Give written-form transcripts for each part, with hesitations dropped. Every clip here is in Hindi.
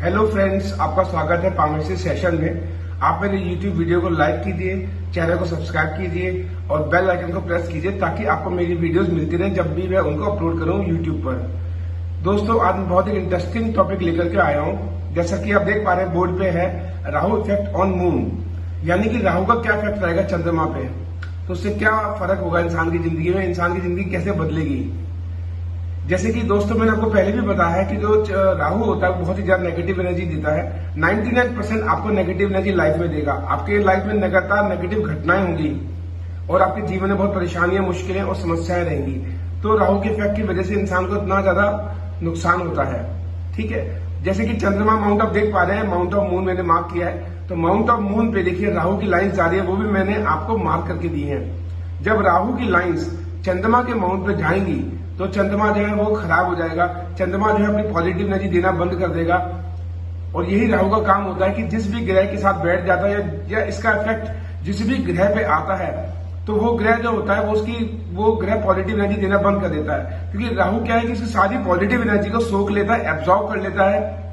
हेलो फ्रेंड्स, आपका स्वागत है फार्मेसी सेशन में। आप मेरे यूट्यूब वीडियो को लाइक कीजिए, चैनल को सब्सक्राइब कीजिए और बेल आइकन को प्रेस कीजिए ताकि आपको मेरी वीडियोस मिलती रहे जब भी मैं उनको अपलोड करूं यूट्यूब पर। दोस्तों, आज मैं बहुत ही इंटरेस्टिंग टॉपिक लेकर के आया हूं। जैसा कि आप देख पा रहे हैं बोर्ड पे है राहु इफेक्ट ऑन मून, यानी कि राहु का क्या इफेक्ट रहेगा चंद्रमा पे, तो उससे क्या फर्क होगा इंसान की जिंदगी में, इंसान की जिंदगी कैसे बदलेगी। जैसे कि दोस्तों मैंने आपको पहले भी बताया है कि जो राहु होता है बहुत ही ज्यादा नेगेटिव एनर्जी देता है। 99% आपको नेगेटिव एनर्जी लाइफ में देगा। आपके लाइफ में लगातार नेगेटिव घटनाएं होंगी और आपके जीवन में बहुत परेशानियां, मुश्किलें और समस्याएं रहेंगी। तो राहु के इफेक्ट की वजह से इंसान को इतना ज्यादा नुकसान होता है। ठीक है, जैसे कि चंद्रमा माउंट आप देख पा रहे हैं, माउंट ऑफ मून मैंने मार्क किया है। तो माउंट ऑफ मून पे देखिए राहु की लाइन्स जा रही है, वो भी मैंने आपको मार्क करके दी है। जब राहु की लाइन्स चंद्रमा के माउंट पे जाएंगी तो चंद्रमा जो है वो खराब हो जाएगा। चंद्रमा जो है अपनी पॉजिटिव एनर्जी देना बंद कर देगा। और यही राहु का काम होता है कि जिस भी ग्रह के साथ बैठ जाता है या इसका इफेक्ट जिस भी ग्रह पे आता है तो वो ग्रह जो होता है वो ग्रह पॉजिटिव एनर्जी देना बंद कर देता है। क्योंकि राहु क्या है कि इसकी सारी पॉजिटिव एनर्जी को सोख लेता है, एब्जॉर्ब कर लेता है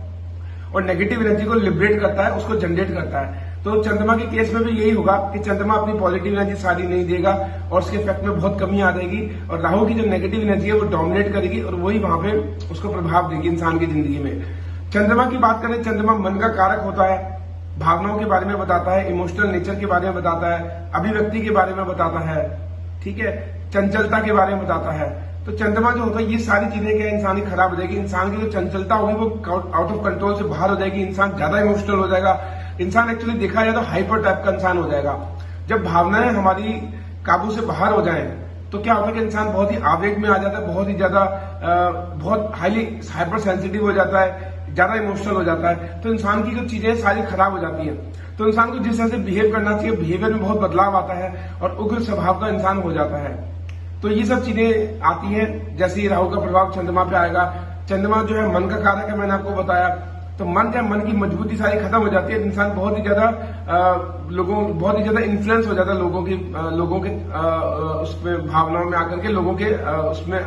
और नेगेटिव एनर्जी को लिबरेट करता है, उसको जनरेट करता है। तो चंद्रमा के केस में भी यही होगा कि चंद्रमा अपनी पॉजिटिव एनर्जी सारी नहीं देगा और उसके इफेक्ट में बहुत कमी आ जाएगी और राहु की जो नेगेटिव एनर्जी है वो डोमिनेट करेगी और वही वहां पे उसको प्रभाव देगी इंसान की जिंदगी में। चंद्रमा की बात करें, चंद्रमा मन का कारक होता है, भावनाओं के बारे में बताता है, इमोशनल नेचर के बारे में बताता है, अभिव्यक्ति के बारे में बताता है, ठीक है, चंचलता के बारे में बताता है। तो चंद्रमा जो होता है ये सारी चीजें क्या इंसान की खराब हो जाएगी। इंसान की जो चंचलता होगी वो आउट ऑफ कंट्रोल से बाहर हो जाएगी। इंसान ज्यादा इमोशनल हो जाएगा। इंसान एक्चुअली देखा जाए तो हाइपर टाइप का इंसान हो जाएगा। जब भावनाएं हमारी काबू से बाहर हो जाएं तो क्या होता है कि इंसान बहुत ही आवेग में आ जाता है, बहुत ही ज्यादा बहुत हाईली हाइपर सेंसिटिव हो जाता है, ज्यादा इमोशनल हो जाता है। तो इंसान की जो चीजें सारी खराब हो जाती है। तो इंसान को जिस तरह से बिहेव करना चाहिए बिहेवियर में बहुत बदलाव आता है और उग्र स्वभाव का इंसान हो जाता है। तो ये सब चीजें आती हैं। जैसे ही राहु का प्रभाव चंद्रमा पे आएगा, चंद्रमा जो है मन का कारक है, मैंने आपको बताया। तो मन की मजबूती सारी खत्म हो जाती है। इंसान बहुत ही ज्यादा इन्फ्लुएंस हो जाता है लोगों के उसमें भावनाओं में आकर के, लोगों के उसमें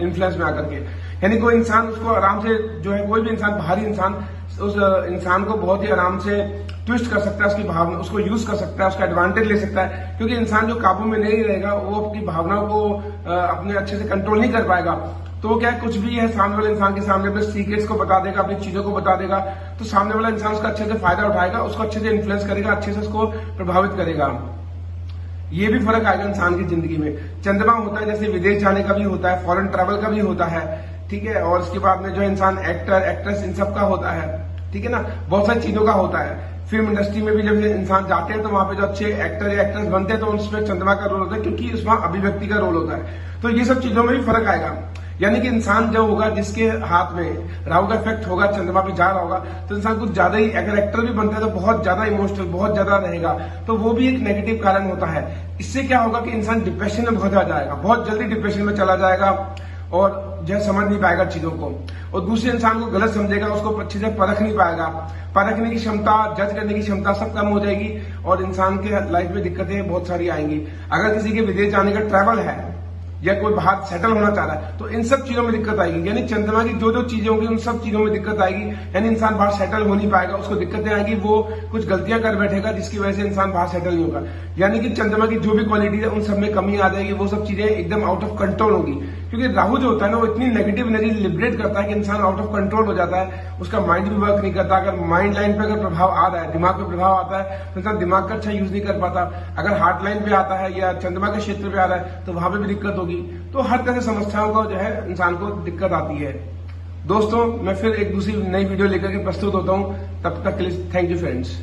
इन्फ्लुएंस में आकर के। यानी कोई इंसान उसको आराम से जो है, कोई भी इंसान, बाहरी इंसान उस इंसान को बहुत ही आराम से ट्विस्ट कर सकता है, उसकी भावना उसको यूज कर सकता है, उसका एडवांटेज ले सकता है। क्योंकि इंसान जो काबू में नहीं रहेगा वो अपनी भावनाओं को अपने अच्छे से कंट्रोल नहीं कर पाएगा। तो क्या कुछ भी है सामने वाले इंसान के सामने अपने सीक्रेट्स को बता देगा, अपनी चीजों को बता देगा, तो सामने वाला इंसान उसका अच्छे से फायदा उठाएगा, उसको अच्छे से इन्फ्लुएंस करेगा, अच्छे से उसको प्रभावित करेगा। ये भी फर्क आएगा इंसान की जिंदगी में। चंद्रमा होता है जैसे विदेश जाने का भी होता है, फॉरेन ट्रैवल का भी होता है, ठीक है। और उसके बाद में जो इंसान एक्टर एक्ट्रेस इन सब का होता है, ठीक है ना, बहुत सारी चीजों का होता है। फिल्म इंडस्ट्री में भी जब इंसान जाते हैं तो वहां पे जो अच्छे एक्टर या एक्ट्रेस बनते हैं तो उसमें चंद्रमा का रोल होता है, क्योंकि उसमें अभिव्यक्ति का रोल होता है। तो ये सब चीजों में भी फर्क आएगा। यानी कि इंसान जो होगा, जिसके हाथ में राहु का इफेक्ट होगा, चंद्रमा पे जा रहा होगा, तो इंसान कुछ ज्यादा ही, अगर एक्टर भी बनता है तो बहुत ज्यादा इमोशनल, बहुत ज्यादा रहेगा, तो वो भी एक नेगेटिव कारण होता है। इससे क्या होगा कि इंसान डिप्रेशन में बहुत ज्यादा जाएगा, बहुत जल्दी डिप्रेशन में चला जाएगा और जो है समझ नहीं पाएगा चीजों को और दूसरे इंसान को गलत समझेगा, उसको अच्छे से परख नहीं पाएगा। परखने की क्षमता, जज करने की क्षमता सब कम हो जाएगी और इंसान के लाइफ में दिक्कतें बहुत सारी आएंगी। अगर किसी के विदेश जाने का ट्रैवल है या कोई बाहर सेटल होना चाह रहा है तो इन सब चीजों में दिक्कत आएगी। यानी चंद्रमा की जो जो चीजें होंगी उन सब चीजों में दिक्कत आएगी। यानी इंसान बाहर सेटल हो नहीं पाएगा, उसको दिक्कतें आएगी, वो कुछ गलतियां कर बैठेगा जिसकी वजह से इंसान बाहर सेटल नहीं होगा। यानी कि चंद्रमा की जो भी क्वालिटी है उन सब में कमी आ जाएगी, वो सब चीजें एकदम आउट ऑफ कंट्रोल होगी। क्योंकि राहु जो होता है ना वो इतनी नेगेटिव एनर्जी लिबरेट करता है कि इंसान आउट ऑफ कंट्रोल हो जाता है, उसका माइंड भी वर्क नहीं करता। अगर माइंड लाइन पे अगर प्रभाव आ रहा है, दिमाग पे प्रभाव आता है तो इंसान दिमाग का अच्छा यूज नहीं कर पाता। अगर हार्ट लाइन पे आता है या चंद्रमा के क्षेत्र पे आ रहा है तो वहां पे भी दिक्कत होगी। तो हर तरह से समस्याओं का जो है इंसान को दिक्कत आती है। दोस्तों, मैं फिर एक दूसरी नई वीडियो लेकर के प्रस्तुत होता हूं। तब तक के लिए थैंक यू फ्रेंड्स।